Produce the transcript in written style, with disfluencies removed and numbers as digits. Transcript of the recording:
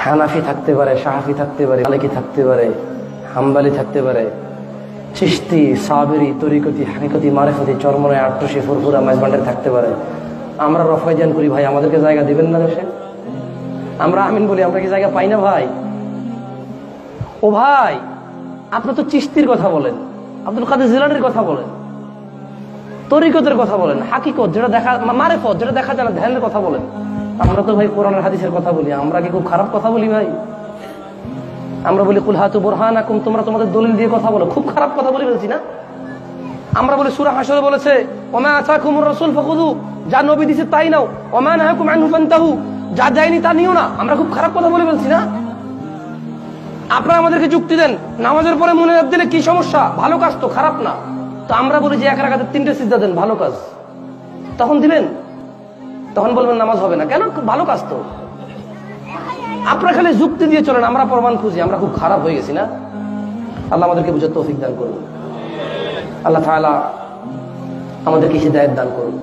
হানাফি থাকতে পারে, শাহাফি থাকতে পারে, মালিকি থাকতে পারে, হাম্বালি থাকতে পারে, চিশতি, সাবেরি, তরিকতি, হাকিকতি, মারিফতি, চরমনায়, আট্টসি, ফুরফুরা, মাইজবান্ডারি থাকতে পারে। আমরা রফাইজান করি, ভাই আমাদেরকে জায়গা দিবেন না দেশে? আমরা আমিন বলি, আমরা কি জায়গা পাই না ভাই? ও ভাই, আপনি তো চিশতির কথা বলেন, আব্দুল কাদের জিলানীর কথা বলেন, তরিকতের কথা বলেন, হাকিকত যেটা দেখা, মারিফত যেটা দেখা যায় না, ধ্যানের কথা বলেন। আমরা তো ভাই কোরআনের হাদিসের কথা বলি। আমরা কি খুব খারাপ কথা বলি ভাই? আমরা বলি কুল হাতু বুরহানাকুম, তোমরা তোমাদের দলিল দিয়ে কথা বলো। খুব খারাপ কথা বলি বলছি না? আমরা বলি সূরা হাশরে বলেছে ওমা আতাকুমুর রাসূল ফাখুযু, যা নবী দিয়েছে তাই নাও, ওমা নাহাকুম আনহু ফান্তাহু, যা দেয়নি তা নিও না। আমরা খুব খারাপ কথা বলি বলছি না? আপনারা আমাদেরকে যুক্তি দেন, নামাজের পরে মুনাজাত দিলে কি সমস্যা? ভালো কাজ তো, খারাপ না। তো আমরা বলি যে এক রাকাতে 3টে সিজদা দেন, ভালো কাজ। তখন দিবেন? তখন বলবেন নামাজ হবে না। কেন? ভালো কাজ তো। আপনারা খালি যুক্তি দিয়ে চলেন, আমরা প্রমাণ খুঁজি। আমরা খুব খারাপ হয়ে গেছি না? আল্লাহ আমাদেরকে বুঝার তৌফিক দান করুন। আল্লাহ তাআলা আমাদেরকে হিদায়াত দান করুন।